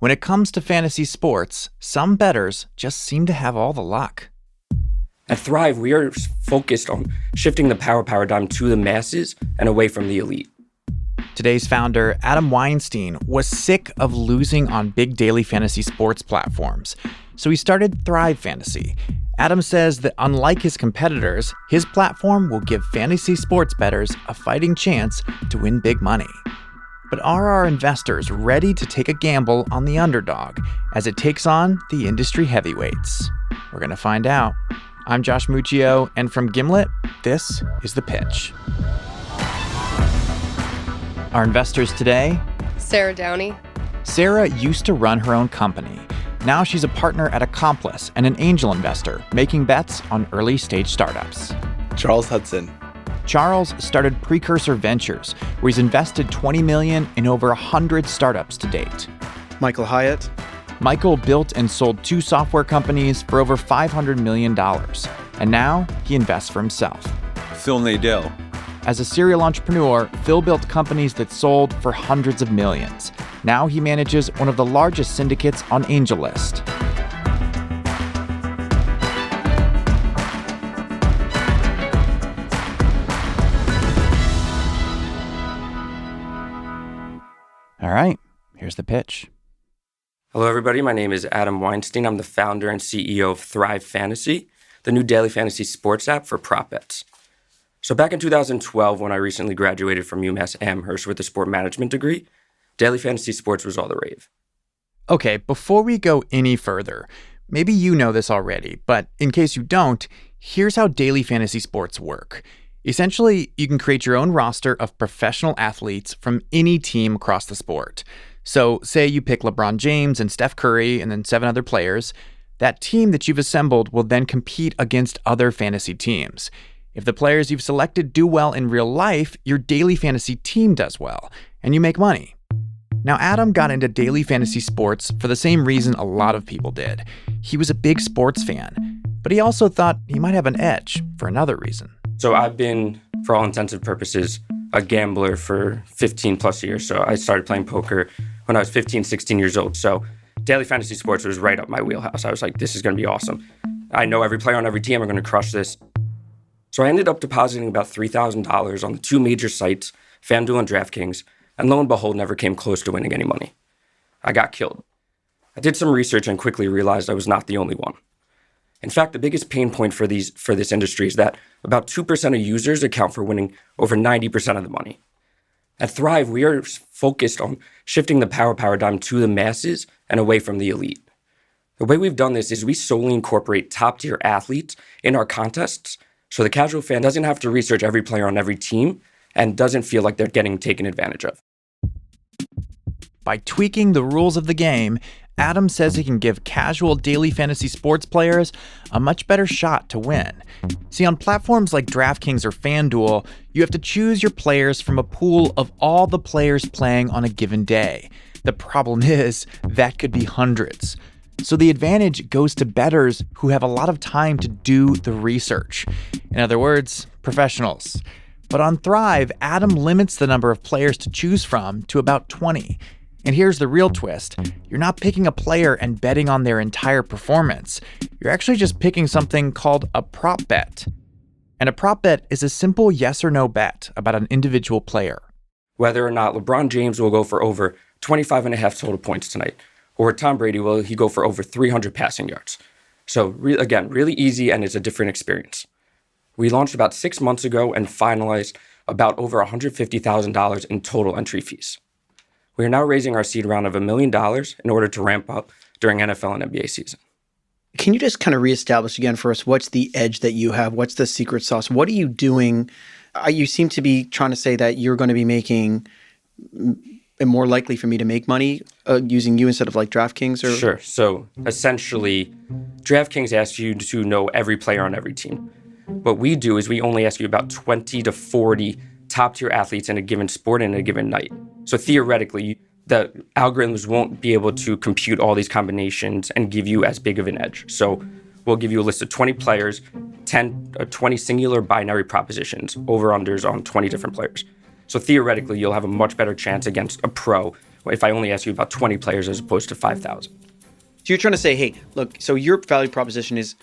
When it comes to fantasy sports, some bettors just seem to have all the luck. At Thrive, we are focused on shifting the power paradigm to the masses and away from the elite. Today's founder, Adam Weinstein, was sick of losing on big daily fantasy sports platforms, so he started Thrive Fantasy. Adam says that unlike his competitors, his platform will give fantasy sports bettors a fighting chance to win big money. But are our investors ready to take a gamble on the underdog as it takes on the industry heavyweights? We're going to find out. I'm Josh Muccio, and from Gimlet, this is The Pitch. Our investors today: Sarah Downey. Sarah used to run her own company. Now she's a partner at Accomplice and an angel investor, making bets on early-stage startups. Charles Hudson. Charles started Precursor Ventures, where he's invested $20 million in over 100 startups to date. Michael Hyatt. Michael built and sold 2 software companies for over $500 million, and now he invests for himself. Phil Nadell. As a serial entrepreneur, Phil built companies that sold for hundreds of millions. Now he manages one of the largest syndicates on AngelList. All right, here's the pitch. Hello, everybody. My name is Adam Weinstein. I'm the founder and CEO of Thrive Fantasy, the new daily fantasy sports app for prop bets. So back in 2012, when I recently graduated from UMass Amherst with a sport management degree, daily fantasy sports was all the rave. Okay, before we go any further, maybe you know this already, but in case you don't, here's how daily fantasy sports work. Essentially, you can create your own roster of professional athletes from any team across the sport. So say you pick LeBron James and Steph Curry and then 7 other players. That team that you've assembled will then compete against other fantasy teams. If the players you've selected do well in real life, your daily fantasy team does well, and you make money. Now, Adam got into daily fantasy sports for the same reason a lot of people did. He was a big sports fan, but he also thought he might have an edge for another reason. So I've been, for all intents and purposes, a gambler for 15 plus years. So I started playing poker when I was 15, 16 years old. So daily fantasy sports was right up my wheelhouse. I was like, this is going to be awesome. I know every player on every team. I'm going to crush this. So I ended up depositing about $3,000 on the 2 major sites, FanDuel and DraftKings, and lo and behold, never came close to winning any money. I got killed. I did some research and quickly realized I was not the only one. In fact, the biggest pain point for this industry is that about 2% of users account for winning over 90% of the money. At Thrive, we are focused on shifting the power paradigm to the masses and away from the elite. The way we've done this is we solely incorporate top-tier athletes in our contests, so the casual fan doesn't have to research every player on every team and doesn't feel like they're getting taken advantage of. By tweaking the rules of the game, Adam says he can give casual daily fantasy sports players a much better shot to win. See, on platforms like DraftKings or FanDuel, you have to choose your players from a pool of all the players playing on a given day. The problem is, that could be hundreds. So the advantage goes to bettors who have a lot of time to do the research. In other words, professionals. But on Thrive, Adam limits the number of players to choose from to about 20. And here's the real twist. You're not picking a player and betting on their entire performance. You're actually just picking something called a prop bet. And a prop bet is a simple yes or no bet about an individual player. Whether or not LeBron James will go for over 25.5 total points tonight, or Tom Brady will he go for over 300 passing yards. So again, really easy, and it's a different experience. We launched about 6 months ago and finalized about over $150,000 in total entry fees. We are now raising our seed round of $1 million in order to ramp up during NFL and NBA season. Can you just kind of reestablish again for us, what's the edge that you have? What's the secret sauce? What are you doing? You seem to be trying to say that you're going to be making it more likely for me to make money using you instead of like DraftKings? Or Sure. So essentially, DraftKings asks you to know every player on every team. What we do is we only ask you about 20 to 40 top-tier athletes in a given sport in a given night. So theoretically, the algorithms won't be able to compute all these combinations and give you as big of an edge. So we'll give you a list of 20 players, 20 singular binary propositions, over-unders on 20 different players. So theoretically, you'll have a much better chance against a pro if I only ask you about 20 players as opposed to 5,000. So you're trying to say, hey, look, so your value proposition is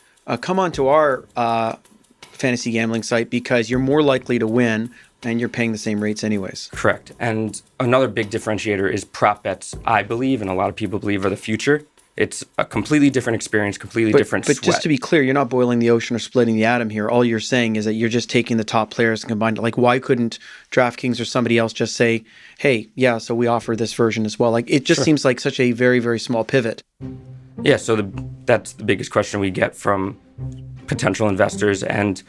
come onto our fantasy gambling site because you're more likely to win and you're paying the same rates anyways. Correct. And another big differentiator is prop bets, I believe, and a lot of people believe are the future. It's a completely different experience, completely different But sweat. just to be clear, you're not boiling the ocean or splitting the atom here. All you're saying is that you're just taking the top players and combined. Like, why couldn't DraftKings or somebody else just say, hey, yeah, so we offer this version as well? Like, it just seems like such a very, very small pivot. Yeah, so that's the biggest question we get from potential investors. And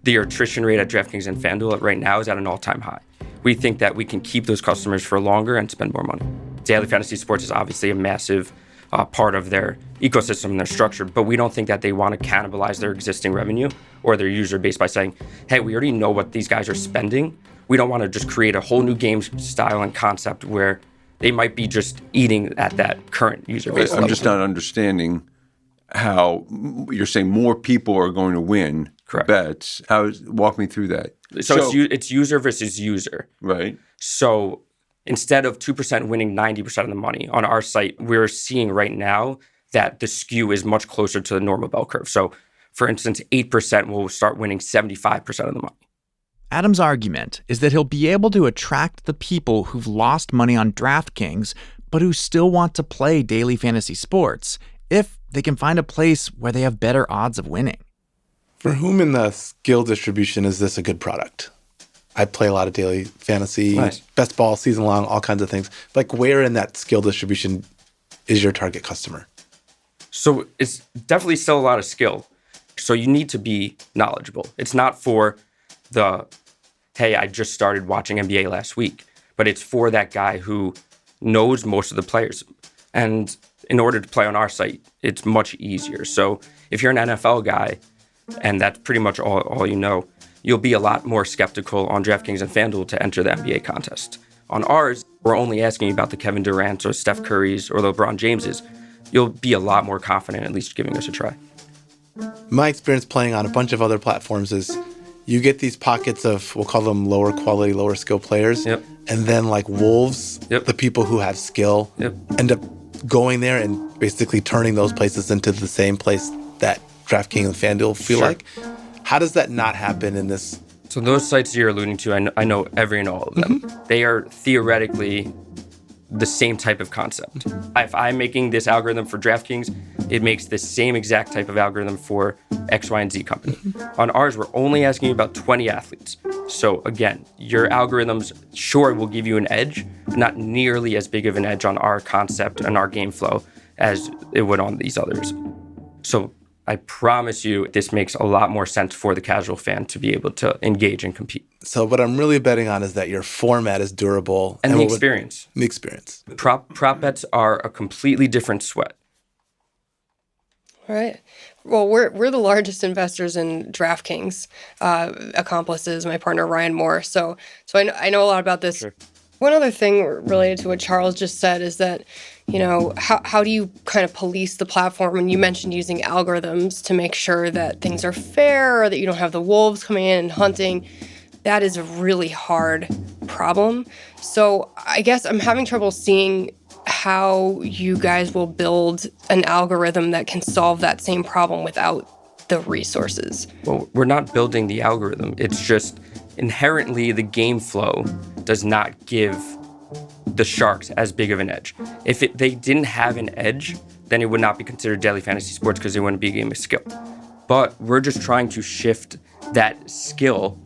the attrition rate at DraftKings and FanDuel right now is at an all-time high. We think that we can keep those customers for longer and spend more money. Daily fantasy sports is obviously a massive part of their ecosystem and their structure, but we don't think that they want to cannibalize their existing revenue or their user base by saying, hey, we already know what these guys are spending. We don't want to just create a whole new game style and concept where they might be just eating at that current user base. I'm just not understanding how you're saying more people are going to win bets. Walk me through that. So it's user versus user. Right. So instead of 2% winning 90% of the money on our site, we're seeing right now that the skew is much closer to the normal bell curve. So, for instance, 8% will start winning 75% of the money. Adam's argument is that he'll be able to attract the people who've lost money on DraftKings, but who still want to play daily fantasy sports if they can find a place where they have better odds of winning. For whom in the skill distribution is this a good product? I play a lot of daily fantasy, best ball, season long, all kinds of things. Like, where in that skill distribution is your target customer? So it's definitely still a lot of skill. So you need to be knowledgeable. It's not for the, hey, I just started watching NBA last week, but it's for that guy who knows most of the players. And in order to play on our site, it's much easier. So if you're an NFL guy, and that's pretty much all you know, you'll be a lot more skeptical on DraftKings and FanDuel to enter the NBA contest. On ours, we're only asking you about the Kevin Durant's or Steph Curry's or LeBron James's. You'll be a lot more confident at least giving us a try. My experience playing on a bunch of other platforms is you get these pockets of, we'll call them lower quality, lower skill players. Yep. And then like wolves, the people who have skill end up going there and basically turning those places into the same place that DraftKings and FanDuel feel like. How does that not happen in this? So those sites you're alluding to, I know every and all of them. They are theoretically the same type of concept. If I'm making this algorithm for DraftKings, it makes the same exact type of algorithm for X, Y, and Z company. On ours, we're only asking you about 20 athletes. So again, your algorithms, sure, will give you an edge, but not nearly as big of an edge on our concept and our game flow as it would on these others. So I promise you, this makes a lot more sense for the casual fan to be able to engage and compete. So what I'm really betting on is that your format is durable. And the experience. The experience. Prop bets are a completely different sweat. All right. Well, we're the largest investors in DraftKings. Accomplice is my partner, Ryan Moore. So I know a lot about this. Sure. One other thing related to what Charles just said is that, you know, how do you kind of police the platform? And you mentioned using algorithms to make sure that things are fair or that you don't have the wolves coming in and hunting. That is a really hard problem. So I guess I'm having trouble seeing how you guys will build an algorithm that can solve that same problem without the resources. Well, we're not building the algorithm. It's just inherently the game flow does not give the Sharks as big of an edge. If they didn't have an edge, then it would not be considered daily fantasy sports because it wouldn't be a game of skill. But we're just trying to shift that skill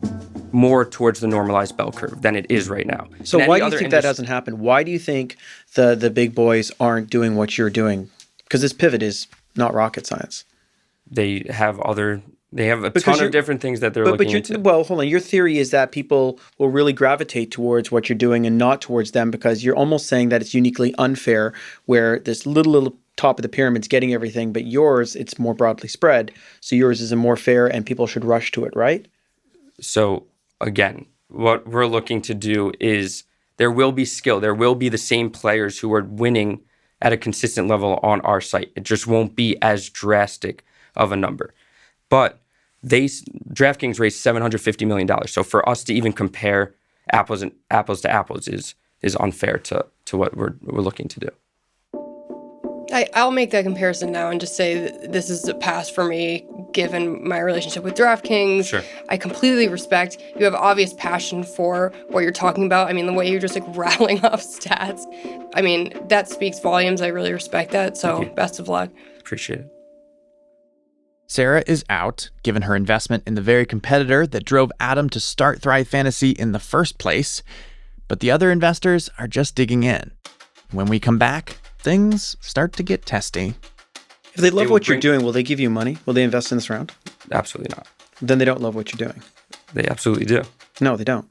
more towards the normalized bell curve than it is right now. So why do you think that doesn't happen? Why do you think the big boys aren't doing what you're doing? Because this pivot is not rocket science. They have a ton of different things that they're looking into. Well, hold on. Your theory is that people will really gravitate towards what you're doing and not towards them because you're almost saying that it's uniquely unfair where this little top of the pyramid's getting everything, but yours, it's more broadly spread. So yours is a more fair and people should rush to it, right? So again, what we're looking to do is there will be skill. There will be the same players who are winning at a consistent level on our site. It just won't be as drastic of a number. But DraftKings raised $750 million. So for us to even compare apples to apples is unfair to to what we're looking to do. I'll make that comparison now and just say that this is a pass for me, given my relationship with DraftKings. Sure. I completely respect you have obvious passion for what you're talking about. I mean, the way you're just like rattling off stats, I mean, that speaks volumes. I really respect that. So best of luck. Appreciate it. Sarah is out, given her investment in the very competitor that drove Adam to start Thrive Fantasy in the first place. But the other investors are just digging in. When we come back, things start to get testy. If they love what you're doing, will they give you money? Will they invest in this round? Absolutely not. Then they don't love what you're doing. They absolutely do. No, they don't.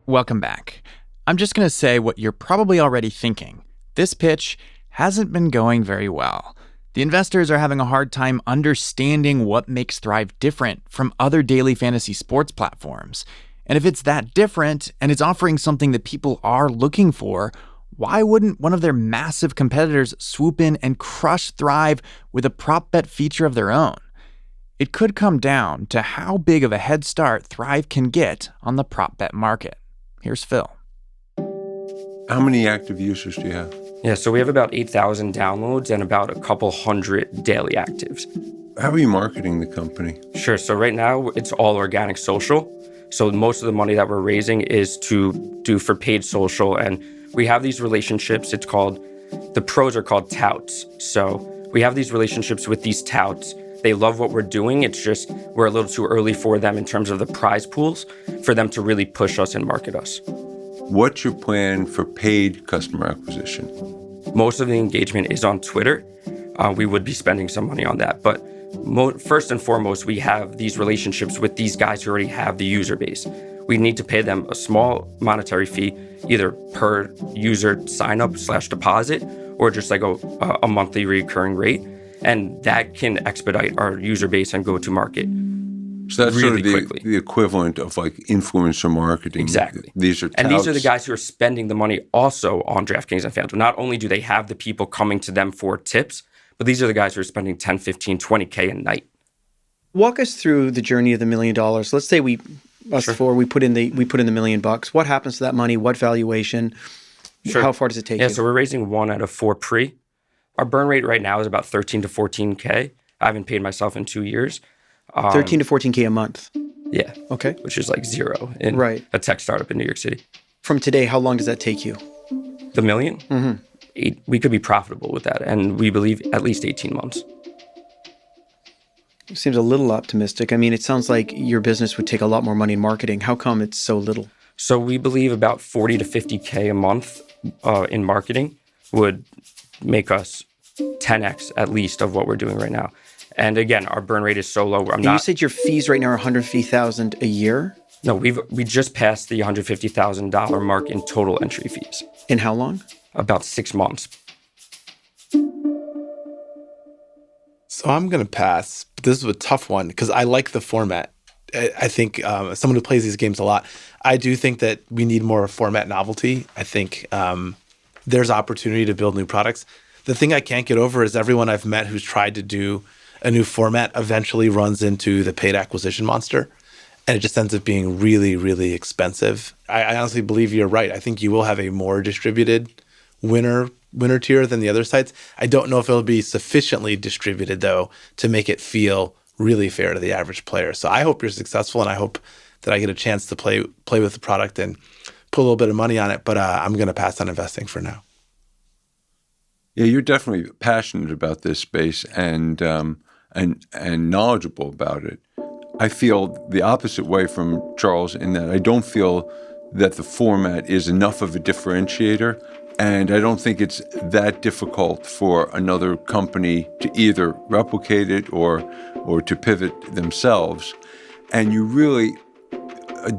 Welcome back. I'm just going to say what you're probably already thinking. This pitch hasn't been going very well. The investors are having a hard time understanding what makes Thrive different from other daily fantasy sports platforms. And if it's that different and it's offering something that people are looking for, why wouldn't one of their massive competitors swoop in and crush Thrive with a prop bet feature of their own? It could come down to how big of a head start Thrive can get on the prop bet market. Here's Phil. How many active users do you have? Yeah, so we have about 8,000 downloads and about a couple hundred daily actives. How are you marketing the company? Sure. So right now it's all organic social. So most of the money that we're raising is to do for paid social. And we have these relationships. The pros are called touts. So we have these relationships with these touts. They love what we're doing. It's just we're a little too early for them in terms of the prize pools for them to really push us and market us. What's your plan for paid customer acquisition? Most of the engagement is on Twitter. We would be spending some money on that. But first and foremost, we have these relationships with these guys who already have the user base. We need to pay them a small monetary fee, either per user sign up / deposit, or just like a monthly recurring rate. And that can expedite our user base and go to market. So that's really sort of quickly. the equivalent of like influencer marketing. Exactly. These are touts. And these are the guys who are spending the money also on DraftKings and FanDuel. Not only do they have the people coming to them for tips, but these are the guys who are spending 10, 15, 20K a night. Walk us through the journey of the $1 million. Let's say we put in the $1 million. What happens to that money? What valuation? Sure. How far does it take you? Yeah, so we're raising 1 out of 4 pre. Our burn rate right now is about 13 to 14K. I haven't paid myself in 2 years. 13 to 14K a month. Yeah. Okay. Which is like zero in a tech startup in New York City. From today, how long does that take you? The $1 million? Mm-hmm. We could be profitable with that. And we believe at least 18 months. Seems a little optimistic. I mean, it sounds like your business would take a lot more money in marketing. How come it's so little? So we believe about 40 to 50K a month in marketing would make us 10x at least of what we're doing right now. And again, our burn rate is so low. You said your fees right now are $150,000 a year? No, we just passed the $150,000 mark in total entry fees. In how long? About 6 months. So I'm going to pass. But this is a tough one because I like the format. I think as someone who plays these games a lot, I do think that we need more format novelty. I think there's opportunity to build new products. The thing I can't get over is everyone I've met who's tried to do a new format eventually runs into the paid acquisition monster. And it just ends up being really, really expensive. I honestly believe you're right. I think you will have a more distributed winner tier than the other sites. I don't know if it'll be sufficiently distributed, though, to make it feel really fair to the average player. So I hope you're successful, and I hope that I get a chance to play with the product and put a little bit of money on it. But I'm going to pass on investing for now. Yeah, you're definitely passionate about this space and knowledgeable about it. I feel the opposite way from Charles in that I don't feel that the format is enough of a differentiator, and I don't think it's that difficult for another company to either replicate it or to pivot themselves. And you really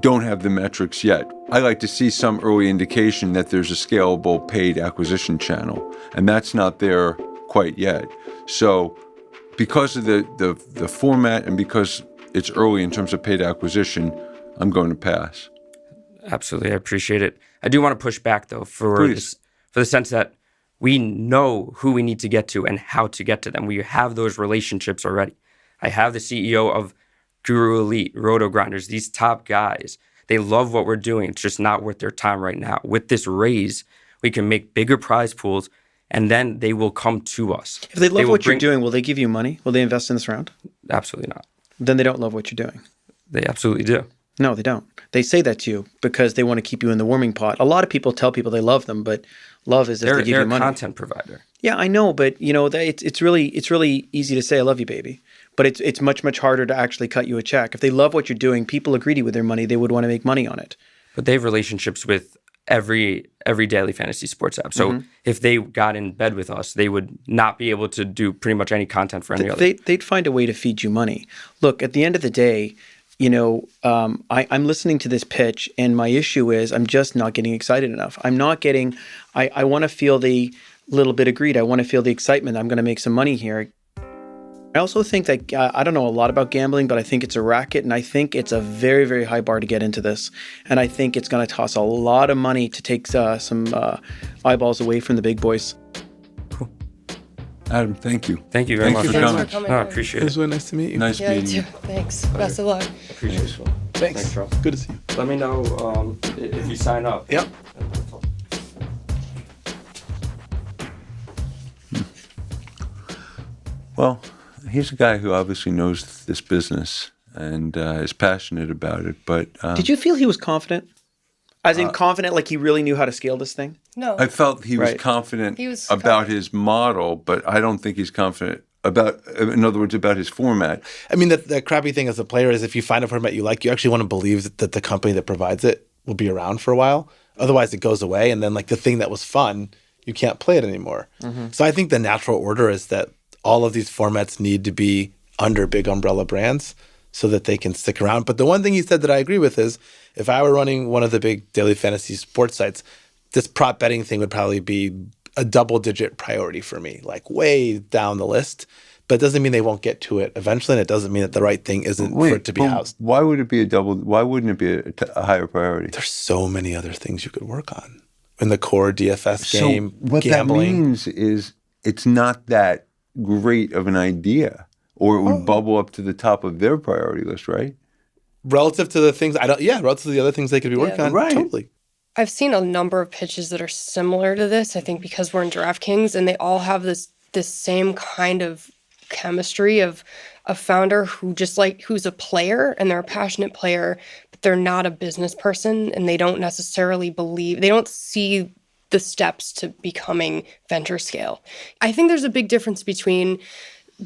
don't have the metrics yet. I like to see some early indication that there's a scalable paid acquisition channel, and that's not there quite yet. So because of the format and because it's early in terms of paid acquisition, I'm going to pass. Absolutely. I appreciate it. I do want to push back, though, for the sense that we know who we need to get to and how to get to them. We have those relationships already. I have the CEO of Guru Elite, Roto Grinders, these top guys. They love what we're doing. It's just not worth their time right now. With this raise, we can make bigger prize pools, and then they will come to us. If they love what you're doing, will they give you money? Will they invest in this round? Absolutely not. Then they don't love what you're doing. They absolutely do. No, they don't. They say that to you because they want to keep you in the warming pot. A lot of people tell people they love them, but love is if they give you money. They're a content provider. Yeah, I know, but it's really easy to say I love you, baby. But it's much harder to actually cut you a check. If they love what you're doing, people are greedy with their money. They would want to make money on it. But they have relationships with every daily fantasy sports app. So if they got in bed with us, they would not be able to do pretty much any content for any other. They'd find a way to feed you money. Look, at the end of the day, I'm listening to this pitch, and my issue is I'm just not getting excited enough. I'm not getting. I want to feel the little bit of greed. I want to feel the excitement. I'm going to make some money here. I also think that I don't know a lot about gambling, but I think it's a racket, and I think it's a very, very high bar to get into this. And I think it's going to toss a lot of money to take some eyeballs away from the big boys. Cool. Adam, thank you. Thank you very much for coming. I appreciate it. It was really nice to meet you. Nice meeting you. Thanks. Best of luck. Appreciate it. Thanks. Charles. Good to see you. Let me know if you sign up. Yep. Well, he's a guy who obviously knows this business and is passionate about it. But did you feel he was confident? As in confident, like he really knew how to scale this thing? No. I felt he was confident about his model, but I don't think he's confident in other words, about his format. I mean, the crappy thing as a player is if you find a format you like, you actually want to believe that the company that provides it will be around for a while. Otherwise, it goes away, and then like the thing that was fun, you can't play it anymore. Mm-hmm. So I think the natural order is that all of these formats need to be under big umbrella brands so that they can stick around. But the one thing he said that I agree with is if I were running one of the big daily fantasy sports sites, this prop betting thing would probably be a double-digit priority for me, like way down the list. But it doesn't mean they won't get to it eventually, and it doesn't mean that the right thing isn't for it to be housed. Why would it be why wouldn't it be a higher priority? There's so many other things you could work on in the core DFS game. So what gambling. That means is it's not that great of an idea, or it would bubble up to the top of their priority list, right? Relative to the things relative to the other things they could be working on, right? Totally. I've seen a number of pitches that are similar to this. I think because we're in DraftKings, and they all have this same kind of chemistry of a founder who's a player, and they're a passionate player, but they're not a business person, and they don't necessarily they don't see the steps to becoming venture scale. I think there's a big difference between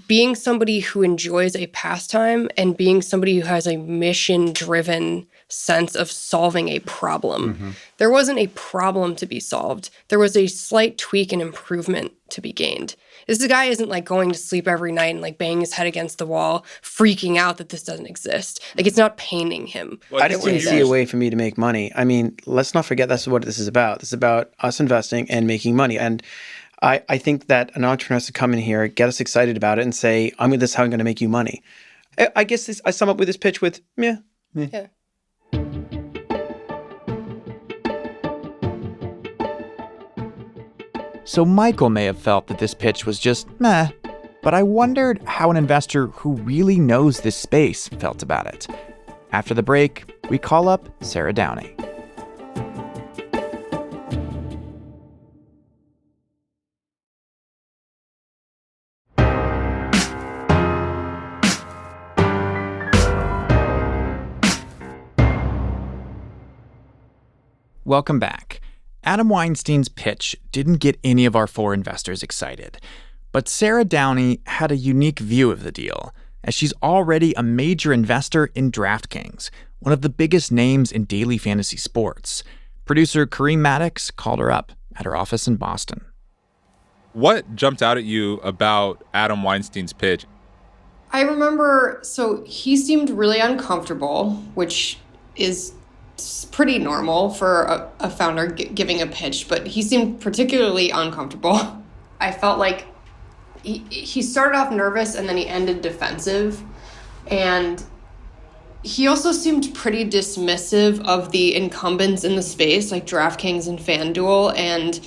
being somebody who enjoys a pastime and being somebody who has a mission-driven sense of solving a problem. Mm-hmm. There wasn't a problem to be solved. There was a slight tweak and improvement to be gained. This guy isn't like going to sleep every night and like banging his head against the wall, freaking out that this doesn't exist. Like it's not paining him. Well, I just didn't see a way for me to make money. I mean, let's not forget that's what this is about. This is about us investing and making money. And I think that an entrepreneur has to come in here, get us excited about it, and say, this is how I'm going to make you money. I guess I sum up with this pitch with, yeah. So Michael may have felt that this pitch was just meh, but I wondered how an investor who really knows this space felt about it. After the break, we call up Sarah Downey. Welcome back. Adam Weinstein's pitch didn't get any of our four investors excited, but Sarah Downey had a unique view of the deal, as she's already a major investor in DraftKings, one of the biggest names in daily fantasy sports. Producer Kareem Maddox called her up at her office in Boston. What jumped out at you about Adam Weinstein's pitch? I remember, so he seemed really uncomfortable, which is pretty normal for a founder giving a pitch, but he seemed particularly uncomfortable. I felt like he started off nervous and then he ended defensive. And He also seemed pretty dismissive of the incumbents in the space, like DraftKings and FanDuel. And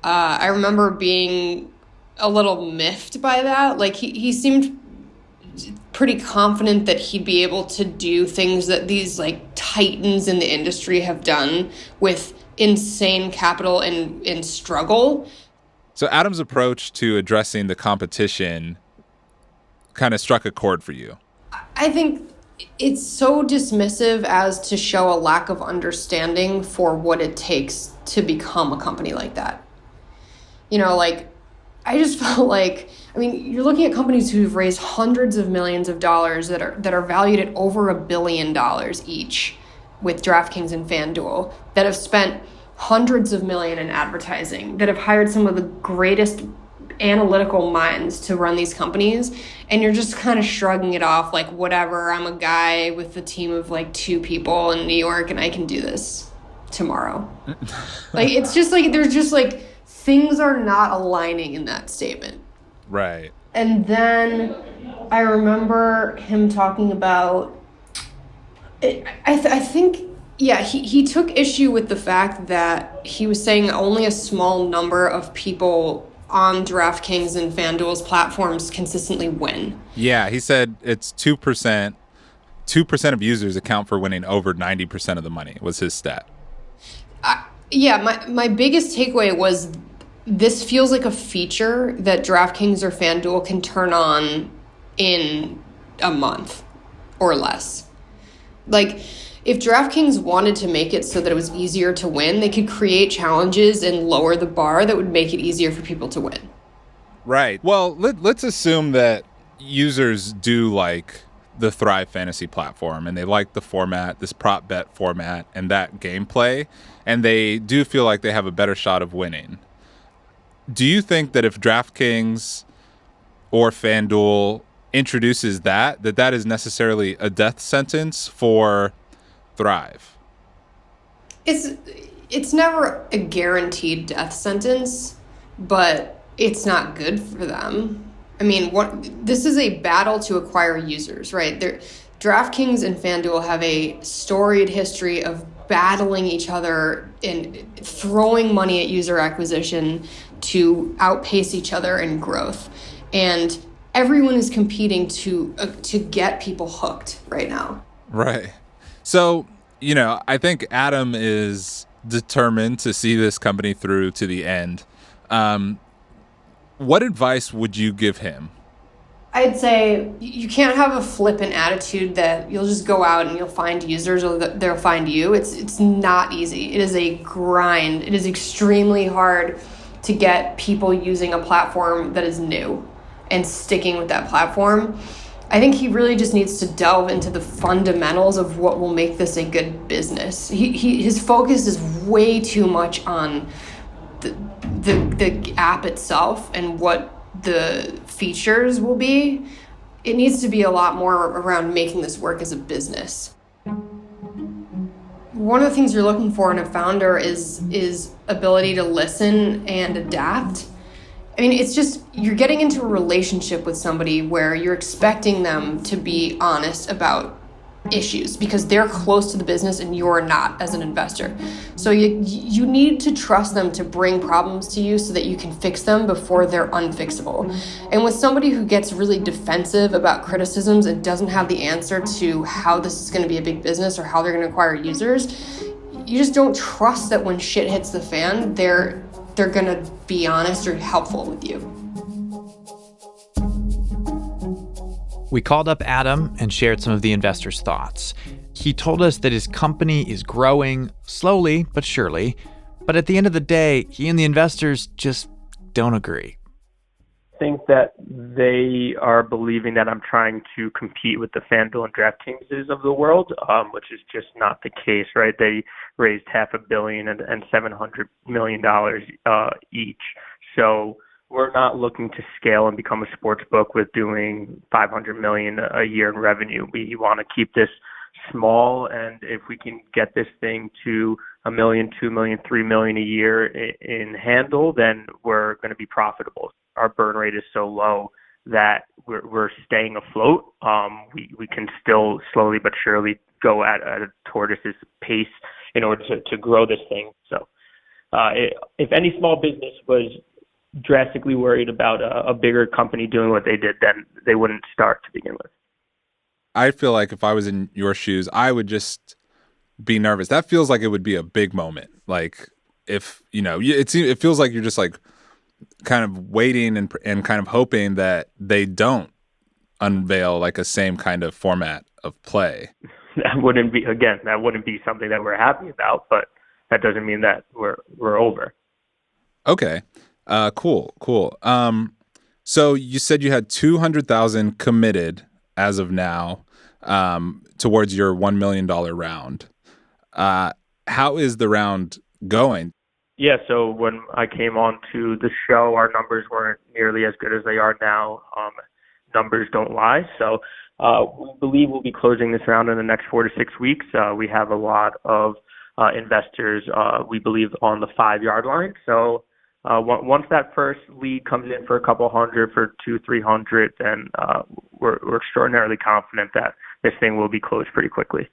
I remember being a little miffed by that. Like he seemed pretty confident that he'd be able to do things that these like titans in the industry have done with insane capital and struggle. So Adam's approach to addressing the competition kind of struck a chord for you. I think it's so dismissive as to show a lack of understanding for what it takes to become a company like that. You know, like, I just felt like, I mean, you're looking at companies who've raised hundreds of millions of dollars that are valued at over $1 billion each with DraftKings and FanDuel, that have spent hundreds of millions in advertising, that have hired some of the greatest analytical minds to run these companies, and you're just kind of shrugging it off like, whatever, I'm a guy with a team of like 2 people in New York and I can do this tomorrow. Like, it's just like, there's just like, things are not aligning in that statement. Right. And then I remember him talking about, I think, yeah, he took issue with the fact that he was saying only a small number of people on DraftKings and FanDuel's platforms consistently win. Yeah, he said it's 2%. 2% of users account for winning over 90% of the money was his stat. Yeah, my biggest takeaway was this feels like a feature that DraftKings or FanDuel can turn on in a month or less. Like, if DraftKings wanted to make it so that it was easier to win, they could create challenges and lower the bar that would make it easier for people to win. Right. Well, let's assume that users do like the Thrive Fantasy platform and they like the format, this prop bet format, and that gameplay, and they do feel like they have a better shot of winning. Do you think that if DraftKings or FanDuel introduces that is necessarily a death sentence for Thrive? It's never a guaranteed death sentence, but it's not good for them. I mean, this is a battle to acquire users, right? DraftKings and FanDuel have a storied history of battling each other and throwing money at user acquisition to outpace each other in growth. And everyone is competing to get people hooked right now. Right. So, you know, I think Adam is determined to see this company through to the end. What advice would you give him? I'd say you can't have a flippant attitude that you'll just go out and you'll find users or they'll find you. It's not easy. It is a grind. It is extremely hard to get people using a platform that is new and sticking with that platform. I think he really just needs to delve into the fundamentals of what will make this a good business. His focus is way too much on the app itself and what the features will be. It needs to be a lot more around making this work as a business. One of the things you're looking for in a founder is ability to listen and adapt. I mean, it's just, you're getting into a relationship with somebody where you're expecting them to be honest about issues because they're close to the business and you're not as an investor. So you need to trust them to bring problems to you so that you can fix them before they're unfixable. And with somebody who gets really defensive about criticisms and doesn't have the answer to how this is going to be a big business or how they're going to acquire users, you just don't trust that when shit hits the fan, they're going to be honest or helpful with you. We called up Adam and shared some of the investors' thoughts. He told us that his company is growing slowly but surely, but at the end of the day, he and the investors just don't agree. I think that they are believing that I'm trying to compete with the FanDuel and DraftKings of the world, which is just not the case, right? They raised $500 million and $700 million each. So we're not looking to scale and become a sports book with doing $500 million a year in revenue. We want to keep this small, and if we can get this thing to $1 million, $2 million, $3 million a year in handle, then we're going to be profitable. Our burn rate is so low that we're staying afloat. We can still slowly but surely go at a tortoise's pace in order to grow this thing. So if any small business was drastically worried about a bigger company doing what they did, then they wouldn't start to begin with. I feel like if I was in your shoes, I would just be nervous. That feels like it would be a big moment. Like if, it feels like you're just like kind of waiting and kind of hoping that they don't unveil like a same kind of format of play. That wouldn't be something that we're happy about, but that doesn't mean that we're over. Okay. Cool. So you said you had 200,000 committed as of now, towards your $1 million round. How is the round going? Yeah, so when I came on to the show, our numbers weren't nearly as good as they are now. Numbers don't lie. So we believe we'll be closing this round in the next 4 to 6 weeks. We have a lot of investors, we believe, on the 5-yard line. So once that first lead comes in for a couple hundred, for 200-300, then we're extraordinarily confident that this thing will be closed pretty quickly.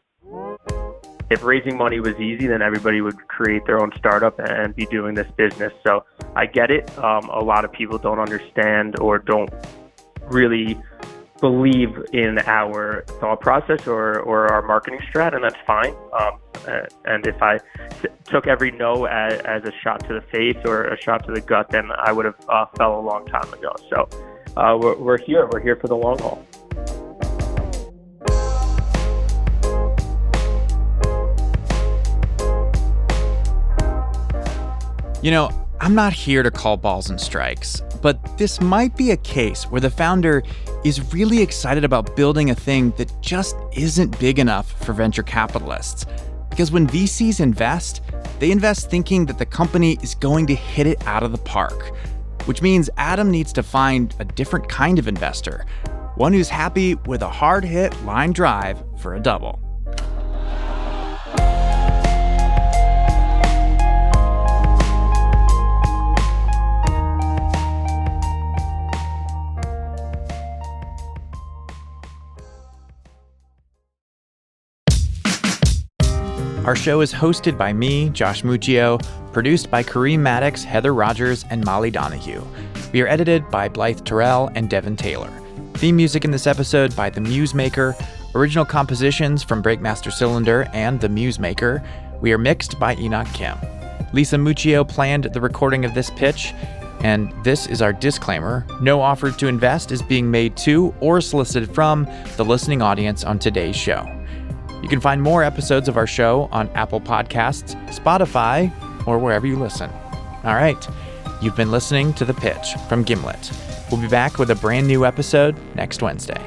If raising money was easy, then everybody would create their own startup and be doing this business. So I get it. A lot of people don't understand or don't really believe in our thought process or our marketing strat, and that's fine. And if I took every no as a shot to the face or a shot to the gut, then I would have fell a long time ago. So we're here. We're here for the long haul. I'm not here to call balls and strikes, but this might be a case where the founder is really excited about building a thing that just isn't big enough for venture capitalists. Because when VCs invest, they invest thinking that the company is going to hit it out of the park, which means Adam needs to find a different kind of investor, one who's happy with a hard-hit line drive for a double. Our show is hosted by me, Josh Muccio, produced by Kareem Maddox, Heather Rogers, and Molly Donahue. We are edited by Blythe Terrell and Devin Taylor. Theme music in this episode by The Muse Maker. Original compositions from Breakmaster Cylinder and The Muse Maker. We are mixed by Enoch Kim. Lisa Muccio planned the recording of this pitch, and this is our disclaimer. No offer to invest is being made to or solicited from the listening audience on today's show. You can find more episodes of our show on Apple Podcasts, Spotify, or wherever you listen. All right, you've been listening to The Pitch from Gimlet. We'll be back with a brand new episode next Wednesday.